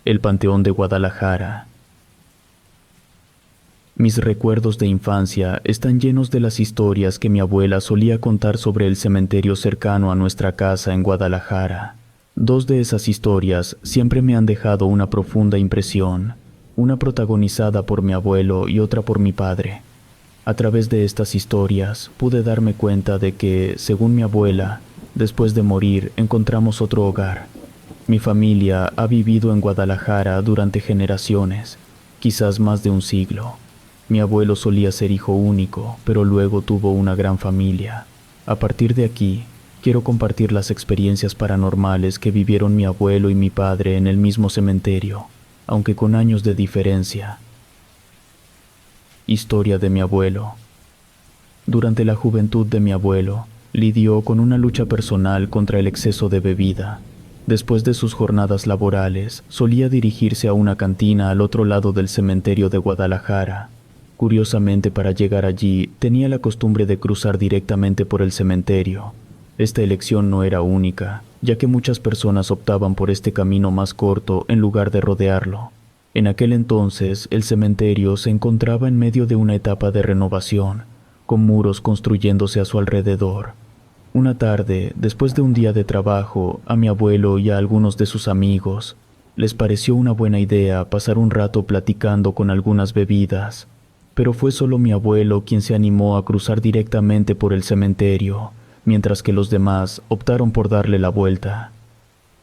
El Panteón de Guadalajara. Mis recuerdos de infancia están llenos de las historias que mi abuela solía contar sobre el cementerio cercano a nuestra casa en Guadalajara. Dos de esas historias siempre me han dejado una profunda impresión, una protagonizada por mi abuelo y otra por mi padre. A través de estas historias pude darme cuenta de que, según mi abuela, después de morir encontramos otro hogar. Mi familia ha vivido en Guadalajara durante generaciones, quizás más de un siglo. Mi abuelo solía ser hijo único, pero luego tuvo una gran familia. A partir de aquí, quiero compartir las experiencias paranormales que vivieron mi abuelo y mi padre en el mismo cementerio, aunque con años de diferencia. Historia de mi abuelo. Durante la juventud de mi abuelo, lidió con una lucha personal contra el exceso de bebida. Después de sus jornadas laborales, solía dirigirse a una cantina al otro lado del cementerio de Guadalajara. Curiosamente, para llegar allí, tenía la costumbre de cruzar directamente por el cementerio. Esta elección no era única, ya que muchas personas optaban por este camino más corto en lugar de rodearlo. En aquel entonces, el cementerio se encontraba en medio de una etapa de renovación, con muros construyéndose a su alrededor. Una tarde, después de un día de trabajo, a mi abuelo y a algunos de sus amigos les pareció una buena idea pasar un rato platicando con algunas bebidas. Pero fue solo mi abuelo quien se animó a cruzar directamente por el cementerio, mientras que los demás optaron por darle la vuelta.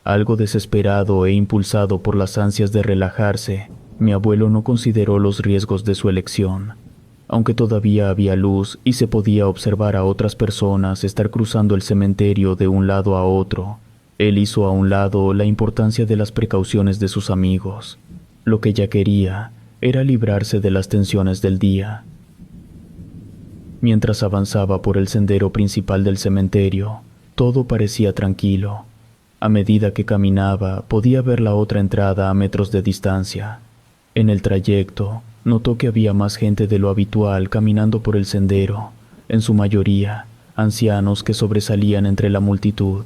Algo desesperado e impulsado por las ansias de relajarse, mi abuelo no consideró los riesgos de su elección. Aunque todavía había luz y se podía observar a otras personas estar cruzando el cementerio de un lado a otro, él hizo a un lado la importancia de las precauciones de sus amigos. Lo que ya quería era librarse de las tensiones del día. Mientras avanzaba por el sendero principal del cementerio, todo parecía tranquilo. A medida que caminaba, podía ver la otra entrada a metros de distancia. En el trayecto, notó que había más gente de lo habitual caminando por el sendero, en su mayoría, ancianos que sobresalían entre la multitud.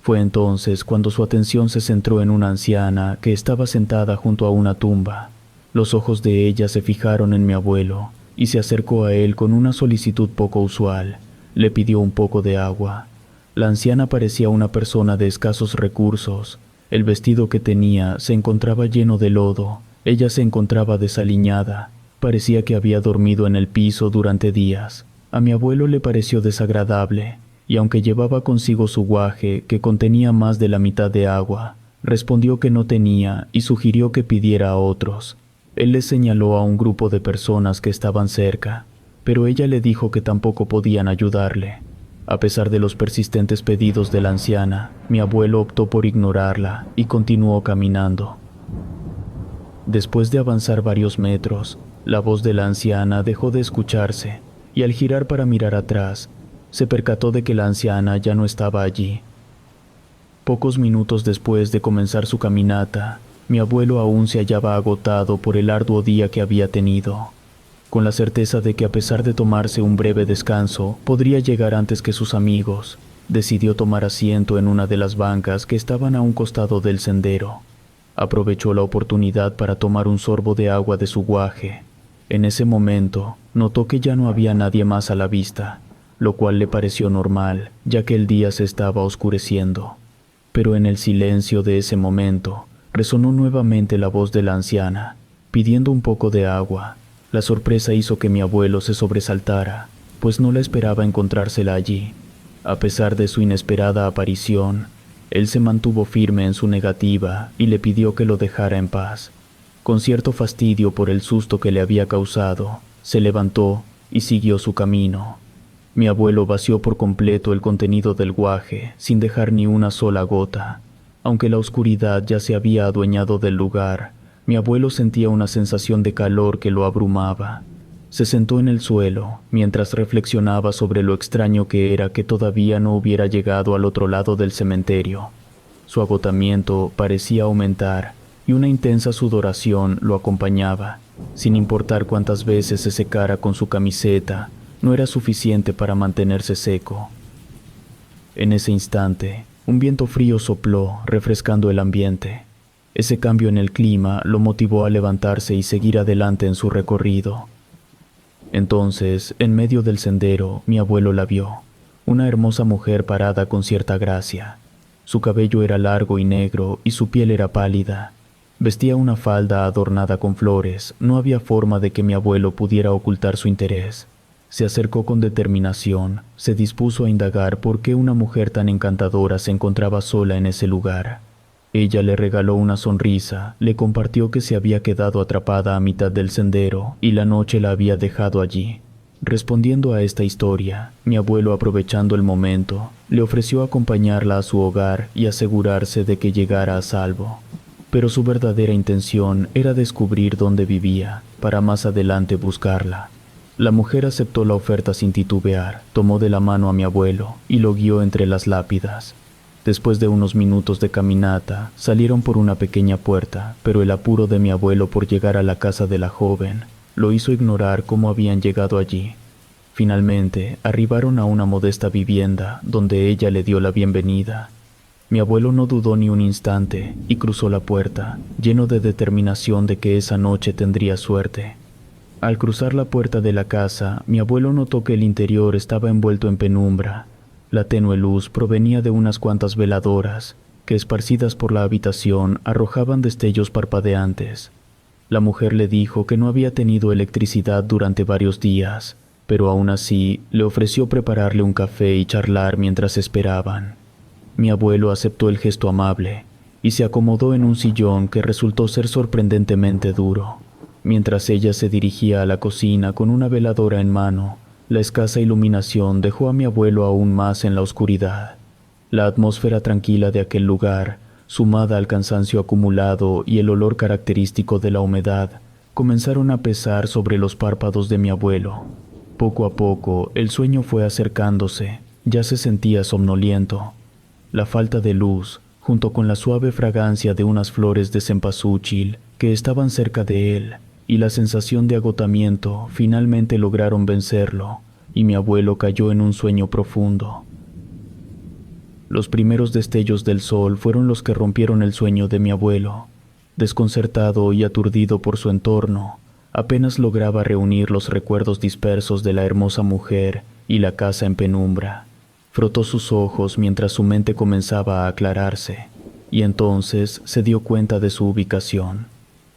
Fue entonces cuando su atención se centró en una anciana que estaba sentada junto a una tumba. Los ojos de ella se fijaron en mi abuelo, y se acercó a él con una solicitud poco usual. Le pidió un poco de agua. La anciana parecía una persona de escasos recursos. El vestido que tenía se encontraba lleno de lodo. Ella se encontraba desaliñada. Parecía que había dormido en el piso durante días. A mi abuelo le pareció desagradable, y aunque llevaba consigo su guaje, que contenía más de la mitad de agua, respondió que no tenía y sugirió que pidiera a otros. Él le señaló a un grupo de personas que estaban cerca, pero ella le dijo que tampoco podían ayudarle. A pesar de los persistentes pedidos de la anciana, mi abuelo optó por ignorarla y continuó caminando. Después de avanzar varios metros, la voz de la anciana dejó de escucharse, y al girar para mirar atrás, se percató de que la anciana ya no estaba allí. Pocos minutos después de comenzar su caminata, mi abuelo aún se hallaba agotado por el arduo día que había tenido. Con la certeza de que a pesar de tomarse un breve descanso, podría llegar antes que sus amigos, decidió tomar asiento en una de las bancas que estaban a un costado del sendero. Aprovechó la oportunidad para tomar un sorbo de agua de su guaje. En ese momento, notó que ya no había nadie más a la vista, lo cual le pareció normal, ya que el día se estaba oscureciendo. Pero en el silencio de ese momento, resonó nuevamente la voz de la anciana, pidiendo un poco de agua. La sorpresa hizo que mi abuelo se sobresaltara, pues no la esperaba encontrársela allí. A pesar de su inesperada aparición, él se mantuvo firme en su negativa y le pidió que lo dejara en paz. Con cierto fastidio por el susto que le había causado, se levantó y siguió su camino. Mi abuelo vació por completo el contenido del guaje, sin dejar ni una sola gota. Aunque la oscuridad ya se había adueñado del lugar, mi abuelo sentía una sensación de calor que lo abrumaba. Se sentó en el suelo, mientras reflexionaba sobre lo extraño que era que todavía no hubiera llegado al otro lado del cementerio. Su agotamiento parecía aumentar, y una intensa sudoración lo acompañaba. Sin importar cuántas veces se secara con su camiseta, no era suficiente para mantenerse seco. En ese instante, un viento frío sopló, refrescando el ambiente. Ese cambio en el clima lo motivó a levantarse y seguir adelante en su recorrido. Entonces, en medio del sendero, mi abuelo la vio, una hermosa mujer parada con cierta gracia. Su cabello era largo y negro y su piel era pálida. Vestía una falda adornada con flores. No había forma de que mi abuelo pudiera ocultar su interés. Se acercó con determinación, se dispuso a indagar por qué una mujer tan encantadora se encontraba sola en ese lugar. Ella le regaló una sonrisa, le compartió que se había quedado atrapada a mitad del sendero y la noche la había dejado allí. Respondiendo a esta historia, mi abuelo, aprovechando el momento, le ofreció acompañarla a su hogar y asegurarse de que llegara a salvo. Pero su verdadera intención era descubrir dónde vivía, para más adelante buscarla. La mujer aceptó la oferta sin titubear, tomó de la mano a mi abuelo y lo guió entre las lápidas. Después de unos minutos de caminata, salieron por una pequeña puerta, pero el apuro de mi abuelo por llegar a la casa de la joven lo hizo ignorar cómo habían llegado allí. Finalmente, arribaron a una modesta vivienda donde ella le dio la bienvenida. Mi abuelo no dudó ni un instante y cruzó la puerta, lleno de determinación de que esa noche tendría suerte. Al cruzar la puerta de la casa, mi abuelo notó que el interior estaba envuelto en penumbra. La tenue luz provenía de unas cuantas veladoras, que esparcidas por la habitación arrojaban destellos parpadeantes. La mujer le dijo que no había tenido electricidad durante varios días, pero aún así le ofreció prepararle un café y charlar mientras esperaban. Mi abuelo aceptó el gesto amable y se acomodó en un sillón que resultó ser sorprendentemente duro. Mientras ella se dirigía a la cocina con una veladora en mano, la escasa iluminación dejó a mi abuelo aún más en la oscuridad. La atmósfera tranquila de aquel lugar, sumada al cansancio acumulado y el olor característico de la humedad, comenzaron a pesar sobre los párpados de mi abuelo. Poco a poco, el sueño fue acercándose, ya se sentía somnoliento. La falta de luz, junto con la suave fragancia de unas flores de cempasúchil que estaban cerca de él, y la sensación de agotamiento finalmente lograron vencerlo, y mi abuelo cayó en un sueño profundo. Los primeros destellos del sol fueron los que rompieron el sueño de mi abuelo. Desconcertado y aturdido por su entorno, apenas lograba reunir los recuerdos dispersos de la hermosa mujer y la casa en penumbra. Frotó sus ojos mientras su mente comenzaba a aclararse, y entonces se dio cuenta de su ubicación.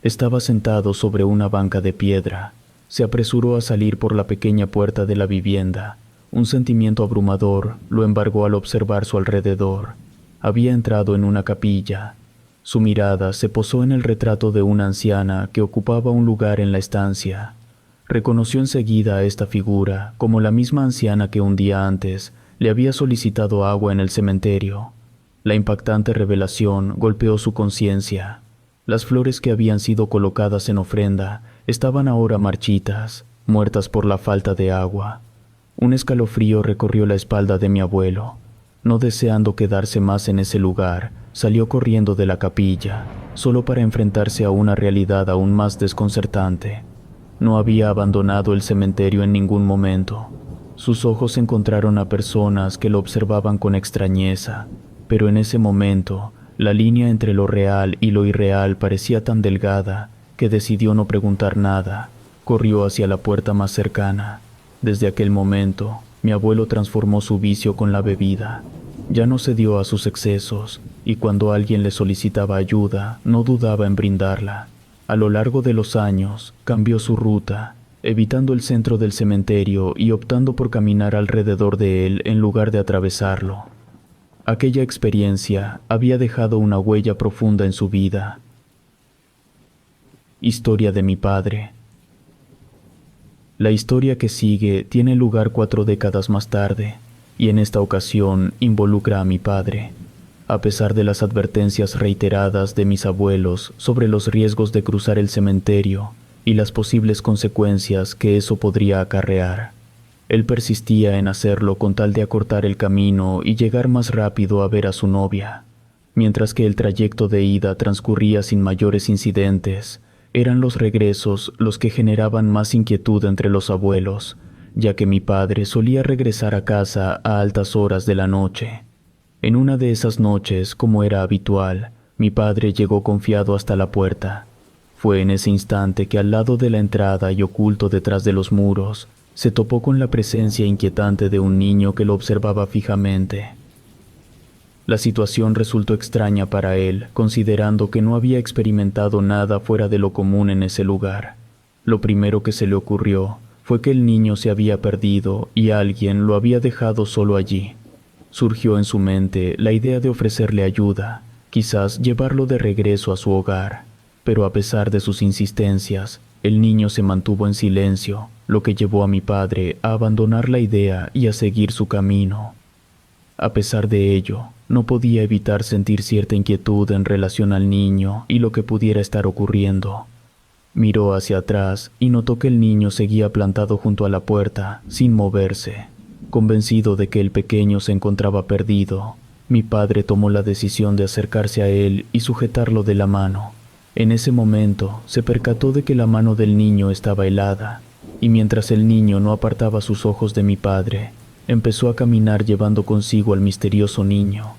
Estaba sentado sobre una banca de piedra. Se apresuró a salir por la pequeña puerta de la vivienda. Un sentimiento abrumador lo embargó al observar su alrededor. Había entrado en una capilla. Su mirada se posó en el retrato de una anciana que ocupaba un lugar en la estancia. Reconoció enseguida a esta figura como la misma anciana que un día antes le había solicitado agua en el cementerio. La impactante revelación golpeó su conciencia. Las flores que habían sido colocadas en ofrenda estaban ahora marchitas, muertas por la falta de agua. Un escalofrío recorrió la espalda de mi abuelo. No deseando quedarse más en ese lugar, salió corriendo de la capilla, solo para enfrentarse a una realidad aún más desconcertante. No había abandonado el cementerio en ningún momento. Sus ojos encontraron a personas que lo observaban con extrañeza, pero en ese momento, la línea entre lo real y lo irreal parecía tan delgada que decidió no preguntar nada. Corrió hacia la puerta más cercana. Desde aquel momento, mi abuelo transformó su vicio con la bebida. Ya no cedió a sus excesos, y cuando alguien le solicitaba ayuda, no dudaba en brindarla. A lo largo de los años, cambió su ruta, evitando el centro del cementerio y optando por caminar alrededor de él en lugar de atravesarlo. Aquella experiencia había dejado una huella profunda en su vida. Historia de mi padre. La historia que sigue tiene lugar 4 décadas más tarde, y en esta ocasión involucra a mi padre. A pesar de las advertencias reiteradas de mis abuelos sobre los riesgos de cruzar el cementerio y las posibles consecuencias que eso podría acarrear, él persistía en hacerlo con tal de acortar el camino y llegar más rápido a ver a su novia. Mientras que el trayecto de ida transcurría sin mayores incidentes, eran los regresos los que generaban más inquietud entre los abuelos, ya que mi padre solía regresar a casa a altas horas de la noche. En una de esas noches, como era habitual, Mi padre llegó confiado hasta la puerta. Fue en ese instante que al lado de la entrada y oculto detrás de los muros, se topó con la presencia inquietante de un niño que lo observaba fijamente. La situación resultó extraña para él, considerando que no había experimentado nada fuera de lo común en ese lugar. Lo primero que se le ocurrió fue que el niño se había perdido y alguien lo había dejado solo allí. Surgió en su mente la idea de ofrecerle ayuda, quizás llevarlo de regreso a su hogar, pero a pesar de sus insistencias, el niño se mantuvo en silencio, lo que llevó a mi padre a abandonar la idea y a seguir su camino. A pesar de ello, no podía evitar sentir cierta inquietud en relación al niño y lo que pudiera estar ocurriendo. Miró hacia atrás y notó que el niño seguía plantado junto a la puerta, sin moverse. Convencido de que el pequeño se encontraba perdido, mi padre tomó la decisión de acercarse a él y sujetarlo de la mano. En ese momento, se percató de que la mano del niño estaba helada, y mientras el niño no apartaba sus ojos de mi padre, empezó a caminar llevando consigo al misterioso niño.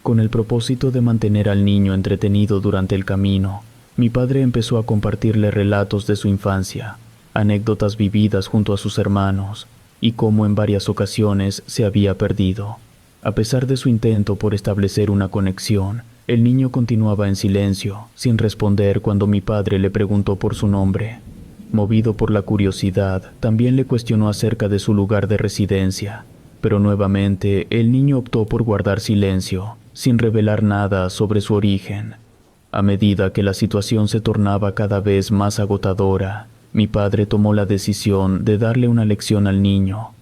Con el propósito de mantener al niño entretenido durante el camino, mi padre empezó a compartirle relatos de su infancia, anécdotas vividas junto a sus hermanos, y cómo en varias ocasiones se había perdido. A pesar de su intento por establecer una conexión, el niño continuaba en silencio, sin responder cuando mi padre le preguntó por su nombre. Movido por la curiosidad, también le cuestionó acerca de su lugar de residencia, pero nuevamente el niño optó por guardar silencio, sin revelar nada sobre su origen. A medida que la situación se tornaba cada vez más agotadora, mi padre tomó la decisión de darle una lección al niño.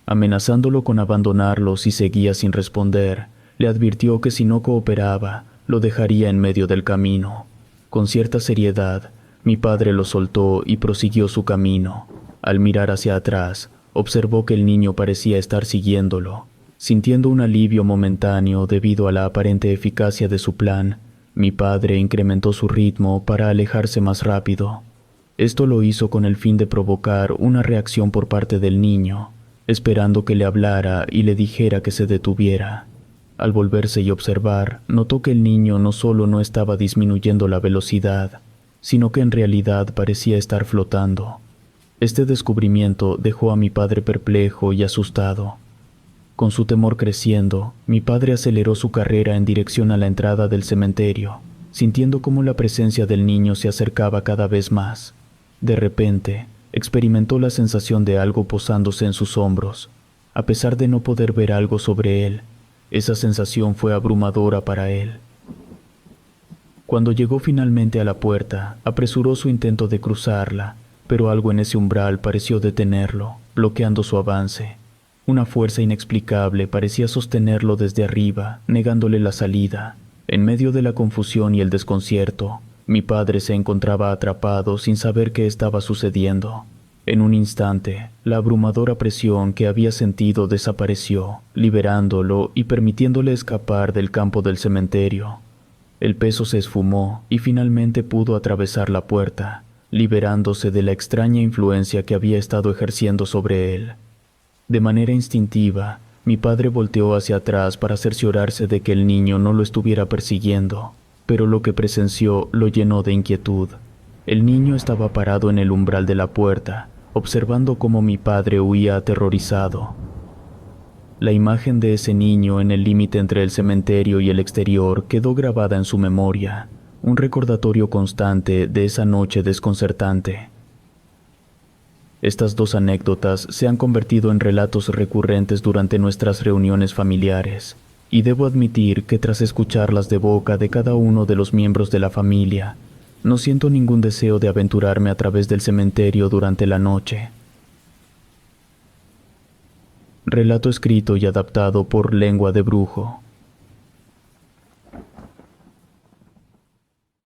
Amenazándolo con abandonarlo si seguía sin responder, le advirtió que si no cooperaba, lo dejaría en medio del camino. Con cierta seriedad, mi padre lo soltó y prosiguió su camino. Al mirar hacia atrás, observó que el niño parecía estar siguiéndolo. Sintiendo un alivio momentáneo debido a la aparente eficacia de su plan, mi padre incrementó su ritmo para alejarse más rápido. Esto lo hizo con el fin de provocar una reacción por parte del niño, esperando que le hablara y le dijera que se detuviera. Al volverse y observar, notó que el niño no solo no estaba disminuyendo la velocidad, sino que en realidad parecía estar flotando. Este descubrimiento dejó a mi padre perplejo y asustado. Con su temor creciendo, mi padre aceleró su carrera en dirección a la entrada del cementerio, sintiendo cómo la presencia del niño se acercaba cada vez más. De repente, experimentó la sensación de algo posándose en sus hombros. A pesar de no poder ver algo sobre él, esa sensación fue abrumadora para él. Cuando llegó finalmente a la puerta, apresuró su intento de cruzarla, pero algo en ese umbral pareció detenerlo, bloqueando su avance. Una fuerza inexplicable parecía sostenerlo desde arriba, negándole la salida. En medio de la confusión y el desconcierto, mi padre se encontraba atrapado sin saber qué estaba sucediendo. En un instante, la abrumadora presión que había sentido desapareció, liberándolo y permitiéndole escapar del campo del cementerio. El peso se esfumó y finalmente pudo atravesar la puerta, liberándose de la extraña influencia que había estado ejerciendo sobre él. De manera instintiva, mi padre volteó hacia atrás para cerciorarse de que el niño no lo estuviera persiguiendo, pero lo que presenció lo llenó de inquietud. El niño estaba parado en el umbral de la puerta, observando cómo mi padre huía aterrorizado. La imagen de ese niño en el límite entre el cementerio y el exterior quedó grabada en su memoria, un recordatorio constante de esa noche desconcertante. Estas dos anécdotas se han convertido en relatos recurrentes durante nuestras reuniones familiares, y debo admitir que tras escucharlas de boca de cada uno de los miembros de la familia, no siento ningún deseo de aventurarme a través del cementerio durante la noche. Relato escrito y adaptado por Lengua de Brujo.